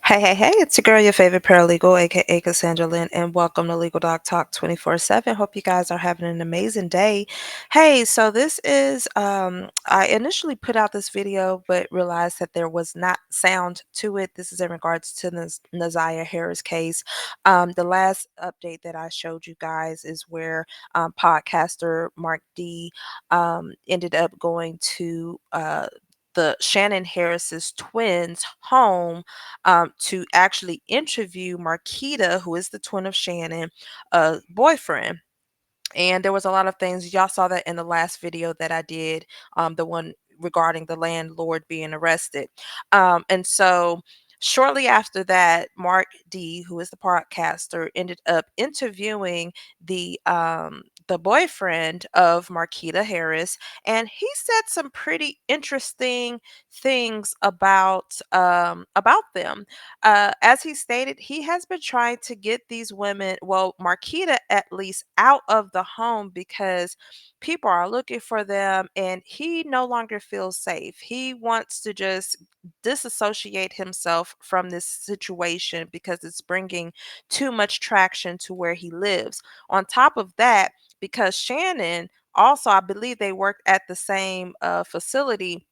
Hey, it's your girl, your favorite paralegal, aka Cassandra Lynn, and welcome to Legal Doc Talk 24/7. Hope you guys are having an amazing day. Hey, so this is, I initially put out this video, but realized that there was not sound to it. This is in regards to the Naziah Harris case. The last update that I showed you guys is where podcaster Mark D ended up going to, the Shannon Harris's twins' home to actually interview Markita, who is the twin of Shannon, boyfriend. And there was a lot of things. Y'all saw that in the last video that I did, the one regarding the landlord being arrested. And so shortly after that, Mark D, who is the podcaster, ended up interviewing the boyfriend of Markita Harris, and he said some pretty interesting things about them. As he stated, he has been trying to get these women, well, Marquita at least, out of the home because people are looking for them and he no longer feels safe. He wants to just disassociate himself from this situation because it's bringing too much traction to where he lives. On top of that, because Shannon also, I believe they worked at the same facility,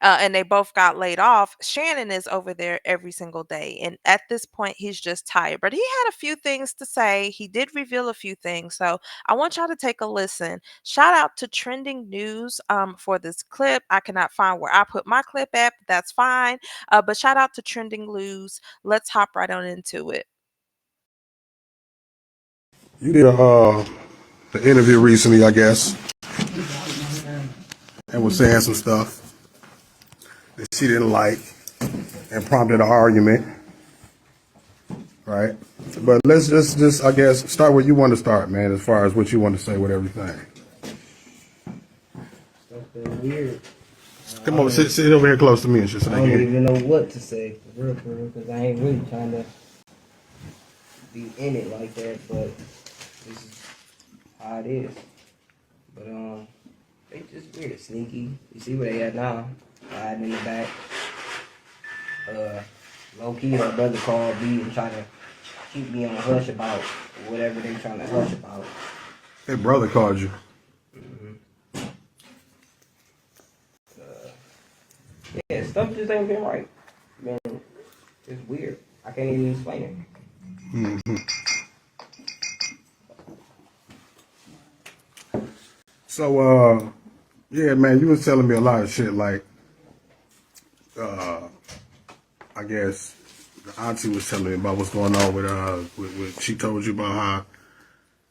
and they both got laid off. Shannon is over there every single day. And at this point, he's just tired. But he had a few things to say. He did reveal a few things. So I want y'all to take a listen. Shout out to Trending News for this clip. I cannot find where I put my clip at, but that's fine. But shout out to Trending News. Let's hop right on into it. You did the interview recently, I guess, and was saying some stuff that she didn't like and prompted an argument, right? But let's just I guess start where you want to start, man, as far as what you want to say with everything. Something weird. Come on, sit over here close to me and shit. So I don't even know what to say for real, because I ain't really trying to be in it like that, but this is how it is. But they just weird, sneaky. You see where they at now? Hiding in the back. Low key, her brother called me and trying to keep me on hush about whatever they trying to hush about. Hey, brother called you. Yeah, stuff just ain't been right. Man, it's weird. I can't even explain it. So, yeah, man, you was telling me a lot of shit. Like, I guess the auntie was telling me about what's going on with she told you about how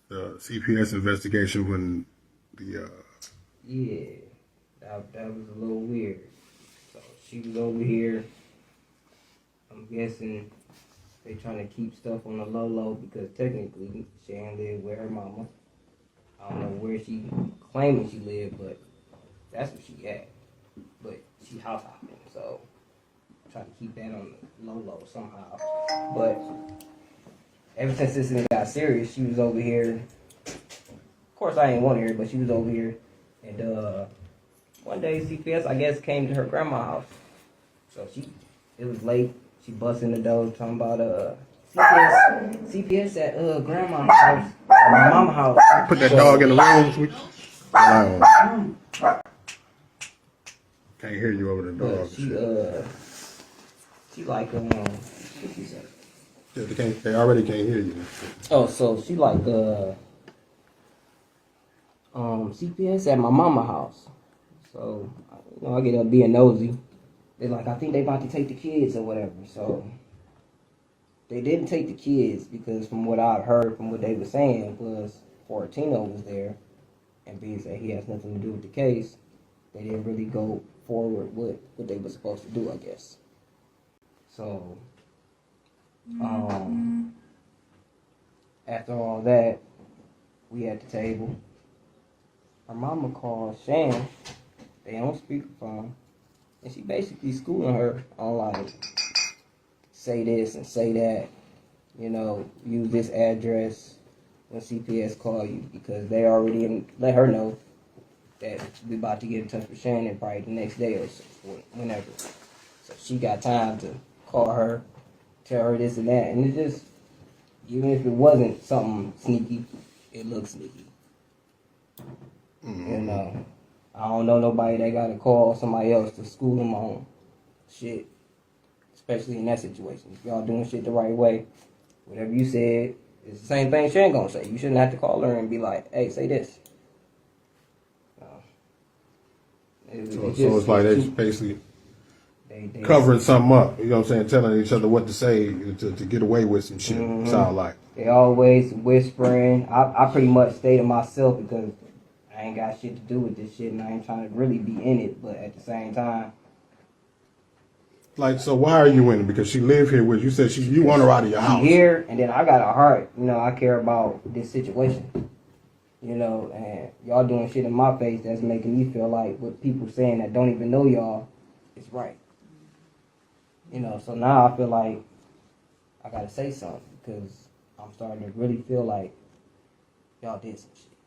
the CPS investigation when the Yeah, that was a little weird. So she was over here. I'm guessing they trying to keep stuff on the low because technically Shan lived with her mama. I don't know where she claiming she lived, but that's where she at. But she house hopping, so trying to keep that on the low somehow. But ever since this thing got serious, she was over here. Of course, I ain't want to hear, but she was over here, and one day CPS, I guess, came to her grandma's house. So it was late. She bust in the door talking about CPS at grandma's house, my mama's house. put that dog in the room. Can't hear you over the dog. She like what she said. Yeah, they already can't hear you. Oh, so she like CPS at my mama's house. So I get up being nosy. They like, I think they about to take the kids or whatever. So they didn't take the kids because from what I've heard, from what they were saying, was Fortino was there, and being said he has nothing to do with the case. They didn't really go forward with what they were supposed to do, I guess. So after all that, we at the table. Her mama called Shan. They on speakerphone. And she basically schooling her on like, say this and say that. Use this address when CPS call you, because they already let her know that we about to get in touch with Shannon probably the next day or so, whenever. So she got time to call her tell her this and that, and it just, even if it wasn't something sneaky, it looks sneaky. You know, I don't know nobody that got to call somebody else to school them on shit, especially in that situation. If y'all doing shit the right way, whatever you said, it's the same thing Shannon gonna say. You shouldn't have to call her and be like, hey, say this. So it's like they basically covering something up. You know what I'm saying? Telling each other what to say to get away with some shit. Sound like. They always whispering. I pretty much stay to myself because I ain't got shit to do with this shit and I ain't trying to really be in it. But at the same time, like, so why are you in it? Because she live here with you. Said you want her out of your house. Here, and then I got a heart. You know, I care about this situation. You know, and y'all doing shit in my face that's making me feel like what people saying that don't even know y'all is right. You know, so now I feel like I gotta say something because I'm starting to really feel like y'all did some shit.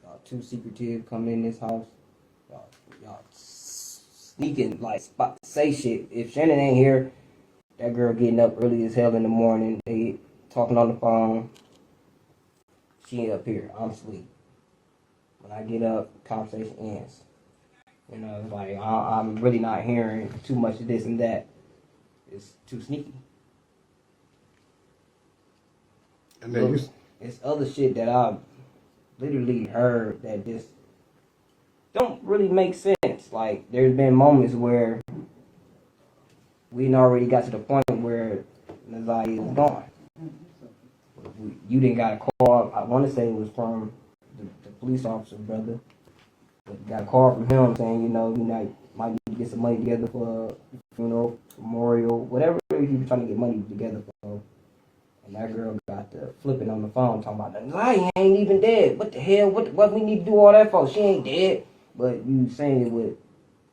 Y'all too secretive coming in this house. Y'all sneaking, like, say shit. If Shannon ain't here, that girl getting up early as hell in the morning. They talking on the phone. She ain't up here. I'm asleep. When I get up, conversation ends. You know, it's like I'm really not hearing too much of this and that. It's too sneaky. And then it's other shit that I've literally heard that just don't really make sense. Like, there's been moments where we already got to the point where Nazai is gone. You didn't got a call. I want to say it was from the police officer, brother. But got a call from him saying, you know, you might need to get some money together for a funeral, memorial, whatever he was trying to get money together for. And that girl got to flipping on the phone talking about, Nazai ain't even dead. What the hell? What we need to do all that for? She ain't dead. But you saying it with,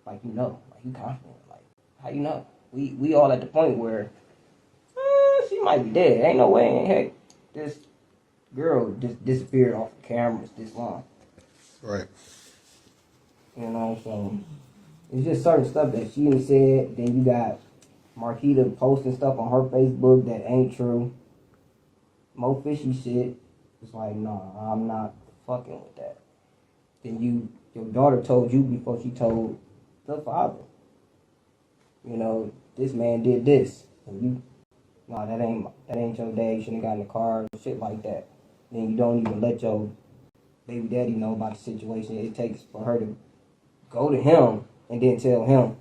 like, you know, like, you confident. Like, how you know? We all at the point where she might be dead. Ain't no way. Heck, this girl just disappeared off the cameras this long. Right. You know, so it's just certain stuff that she ain't said. Then you got Markita posting stuff on her Facebook that ain't true. More fishy shit. It's like, no, I'm not fucking with that. Then your daughter told you before she told the father. You know, this man did this. And you, no, that ain't your dad. You shouldn't have got in the car, shit like that. Then you don't even let your baby daddy know about the situation it takes for her to go to him and then tell him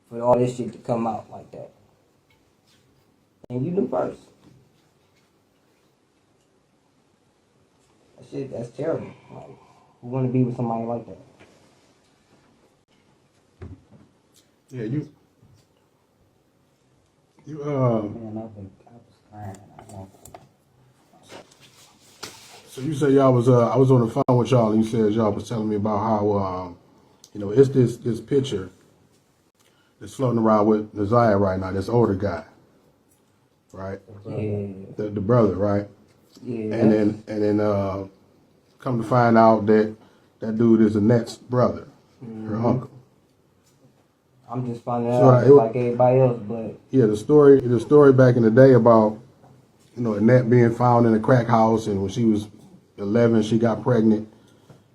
for all this shit to come out like that. And you knew first. That shit, that's terrible. Like, who want to be with somebody like that? Yeah, you Man, I was crying. so you say y'all was I was on the phone with y'all and you said y'all was telling me about how you know, it's this picture that's floating around with Nazia right now, this older guy. Right? Yeah. The brother, right? Yeah. And then come to find out that dude is Annette's brother, her uncle. I'm just finding So, out just like everybody else, but yeah, the story back in the day about, you know, Annette being found in a crack house, and when she was 11, she got pregnant,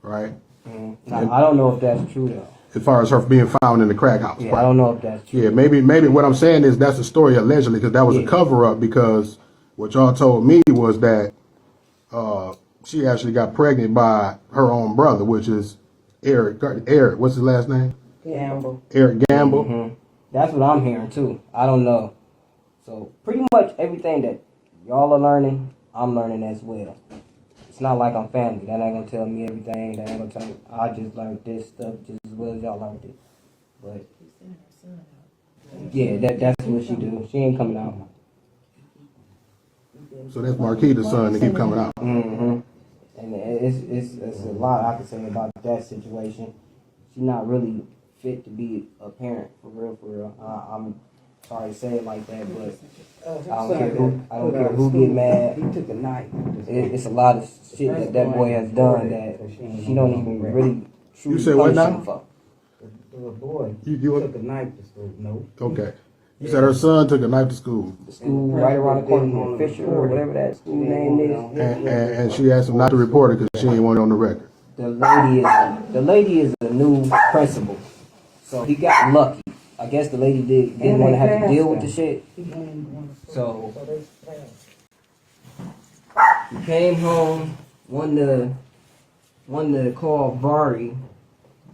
right? now, I don't know if that's true though. As far as her being found in the crack house, Yeah, right? I don't know if that's true. Yeah, maybe what I'm saying is that's a story allegedly, because that was a cover up, because what y'all told me was that she actually got pregnant by her own brother, which is Eric, what's his last name? Gamble. Eric Gamble. Mm-hmm. That's what I'm hearing too. I don't know. So pretty much everything that y'all are learning, I'm learning as well. It's not like I'm family. That ain't gonna tell me everything. That ain't gonna tell me. I just learned this stuff just as well as y'all learned it. But yeah, that's what she do. She ain't coming out. So that's Markita's son that keep coming out. Mm-hmm. And it's a lot I can say about that situation. She's not really fit to be a parent for real. I'm sorry to say it like that, but I don't care who get mad. He took a knife. It's a lot of shit that boy has done that she don't even really truly You say what punish now? him for. The little boy You took a knife to school. No. okay? You said her son took a knife to school. The school right around the corner from Fisher or whatever that school name is. And she asked him not to report it because she ain't want it on the record. The lady is a new principal, so he got lucky. I guess the lady didn't want to have to deal with the shit. So he came home, wanted to call Vari,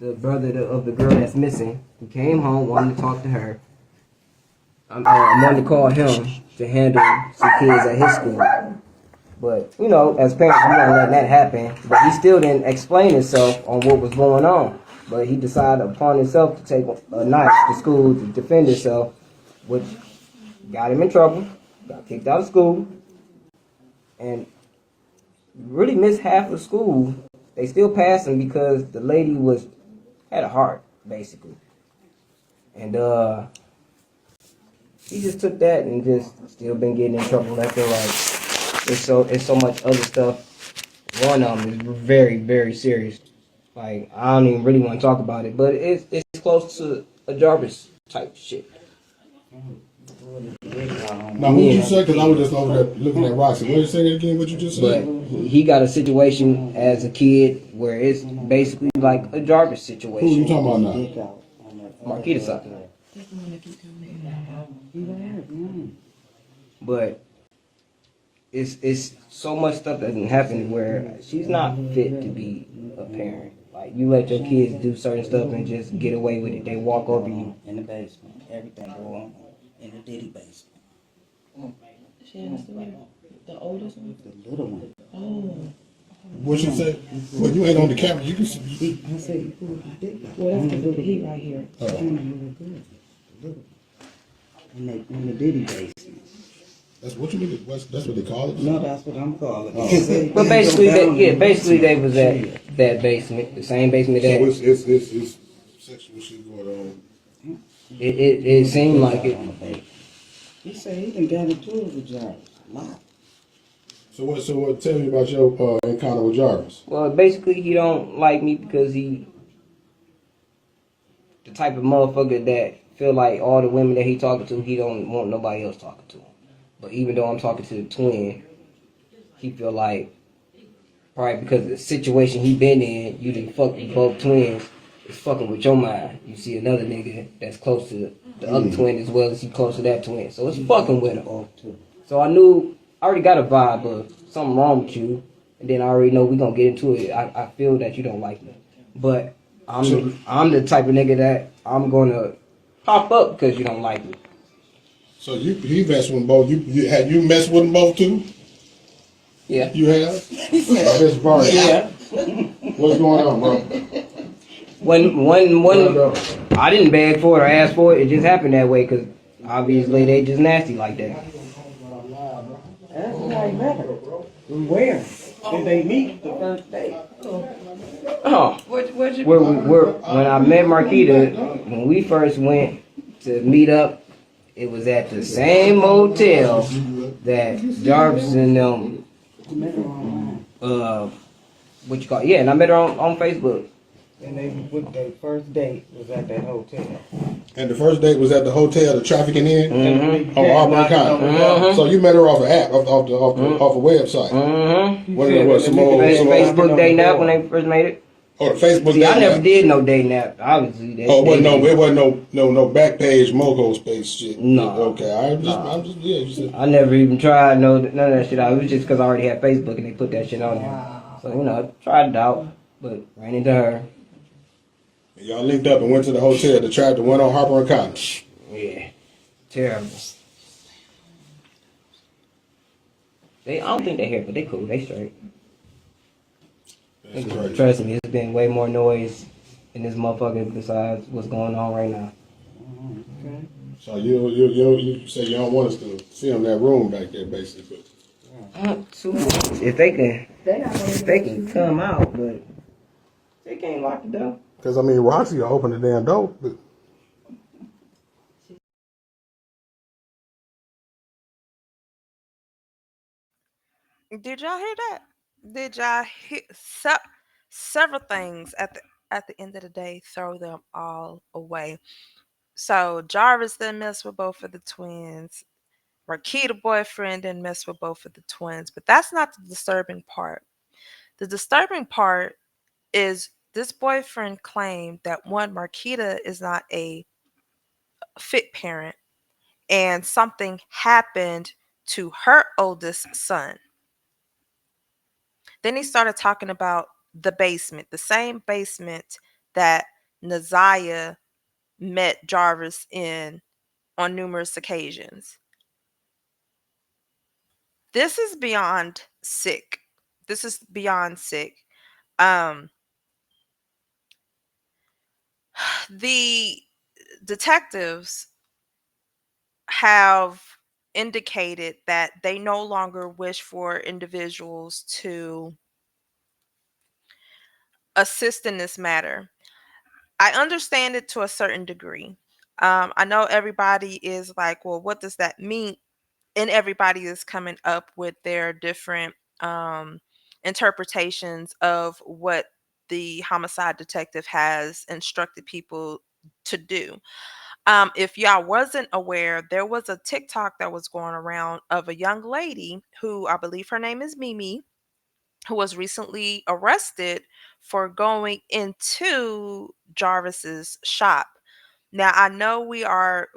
the brother of the girl that's missing. He came home, wanted to talk to her. I wanted to call him to handle some kids at his school. But, you know, as parents, we weren't letting that happen. But he still didn't explain himself on what was going on. But he decided upon himself to take a knife to school to defend himself, which got him in trouble, got kicked out of school, and really missed half of school. They still passed him because the lady had a heart, basically. And he just took that and just still been getting in trouble left and right. It's so much other stuff. One of them is very, very serious. Like, I don't even really want to talk about it, but it's close to a Jarvis type shit. Now, what did you say? Because I was just over there looking at Roxy. What did you say again? What you just But said? he got a situation as a kid where it's basically like a Jarvis Who you situation. talking about now? Dick out on that Markita side. But it's so much stuff that didn't happen where she's not fit to be a parent. Like, you let your kids do certain stuff and just get away with it. They walk over you. in the basement. Everything go on in the Diddy basement. Shannon's the oldest one? The little one. Oh. What you say? Well, you ain't on the camera. You can see. I said you pulled the dick out. Well, that's because of the heat right here. Shannon was good. Little. In the Diddy basement. That's what you mean. That's what they call it. No, that's what I'm calling it. But basically they was at that basement, the same basement So that it's sexual shit going on. it seemed like it. He said he done got into it with Jarvis. A lot. So what? Tell me about your encounter with Jarvis. Well, basically he don't like me because he the type of motherfucker that feel like all the women that he talking to, he don't want nobody else talking to him. But even though I'm talking to the twin, he feel like probably because of the situation he been in, you done fucked with both twins, it's fucking with your mind. You see another nigga that's close to the other twin as well as he close to that twin. So it's fucking with him. So I already got a vibe of something wrong with you. And then I already know we gonna get into it. I feel that you don't like me. But I'm the type of nigga that I'm gonna pop up because you don't like me. So you messed with them both. You messed with them both too? Yeah. You have? That's Barry. Yeah. What's going on, bro? When I didn't beg for it or ask for it, it just happened that way because obviously they just nasty like that. That's why he met her. Where? Did they meet the first day? Oh, when I met Markita, when we first went to meet up, it was at the same motel that Jarvis and them, what you call it? Yeah, and I met her on Facebook. And their first date was at that hotel. And the first date was at the hotel, the trafficking in Mm-hmm. on Auburn County. Mhm. So you met her off the app, off a website. Mm-hmm. What is it? What some old Facebook dating app when they first made it. Oh, the Facebook. See, I dating never app. did no dating app. Obviously, Oh, it wasn't no back page moco space shit. No. Okay, I'm just yeah. You said. I never even tried none of that shit out. It was just because I already had Facebook and they put that shit on there. So, you know, I tried it out, but ran into her. Y'all linked up and went to the hotel to try the one on Harper and Cotton. Yeah. Terrible. I don't think they here, but they cool. They straight. That's crazy. Trust me, it's been way more noise in this motherfucker besides what's going on right now. So you say you don't want us to see them that room back there, basically. If they can come out, but they can't lock the door. Because I mean, Roxy will open the damn door. But Did y'all hear that? Did y'all hear several things at the end of the day? Throw them all away. So Jarvis then messed with both of the twins. Markita boyfriend then messed with both of the twins. But that's not the disturbing part. The disturbing part is this boyfriend claimed that one, Markita is not a fit parent, and something happened to her oldest son. Then he started talking about the basement, the same basement that Naziah met Jarvis in on numerous occasions. This is beyond sick. This is beyond sick. Um, the detectives have indicated that they no longer wish for individuals to assist in this matter. I understand it to a certain degree. I know everybody is like, well, what does that mean? And everybody is coming up with their different um, interpretations of what the homicide detective has instructed people to do. If y'all wasn't aware, there was a TikTok that was going around of a young lady who I believe her name is Mimi, who was recently arrested for going into Jarvis's shop. Now I know we are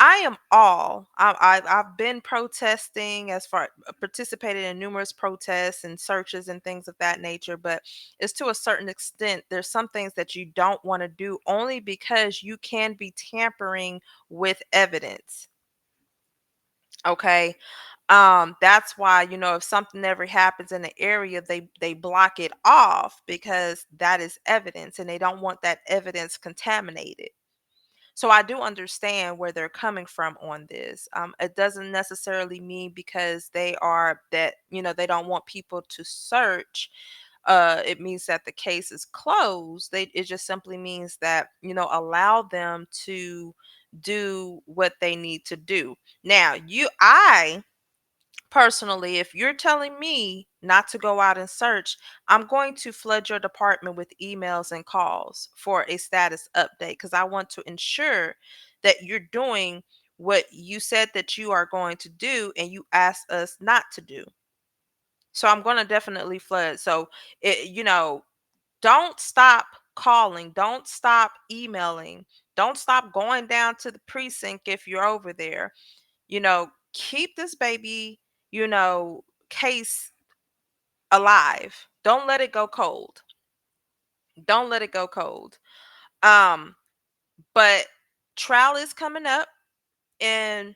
I am all I've been protesting as far participated in numerous protests and searches and things of that nature, but it's to a certain extent there's some things that you don't want to do only because you can be tampering with evidence. Okay. That's why, if something ever happens in the area, they block it off because that is evidence and they don't want that evidence contaminated. So I do understand where they're coming from on this. It doesn't necessarily mean because they are that, they don't want people to search. It means that the case is closed. It just simply means that, allow them to do what they need to do. Now, I personally, if you're telling me not to go out and search, I'm going to flood your department with emails and calls for a status update because I want to ensure that you're doing what you said that you are going to do and you asked us not to do. So I'm going to definitely flood. So, don't stop calling, don't stop emailing, don't stop going down to the precinct if you're over there. Keep this baby, case alive. Don't let it go cold. Don't let it go cold. Um, but trial is coming up in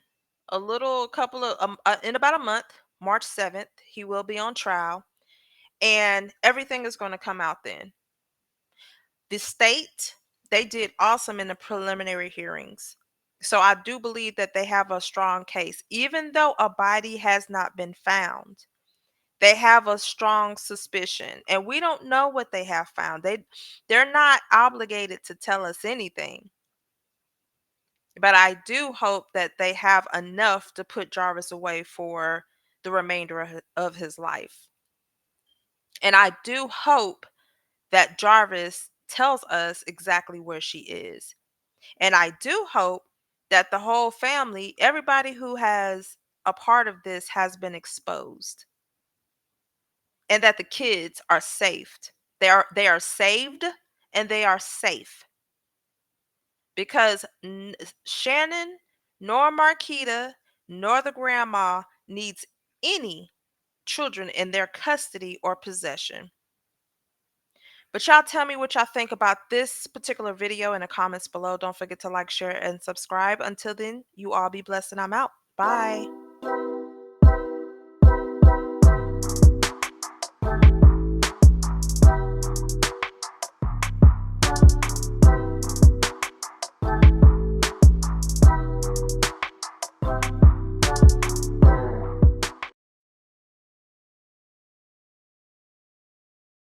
a little couple of in about a month, March 7th. He will be on trial, and everything is going to come out then. The state, they did awesome in the preliminary hearings. So I do believe that they have a strong case, even though a body has not been found. They have a strong suspicion, and we don't know what they have found. They're not obligated to tell us anything. But I do hope that they have enough to put Jarvis away for the remainder of his life. And I do hope that Jarvis tells us exactly where she is. And I do hope that the whole family, everybody who has a part of this has been exposed and that the kids are saved. They are saved and they are safe because Shannon nor Markita nor the grandma needs any children in their custody or possession. But y'all tell me what y'all think about this particular video in the comments below. Don't forget to like, share, and subscribe. Until then, you all be blessed and I'm out. Bye.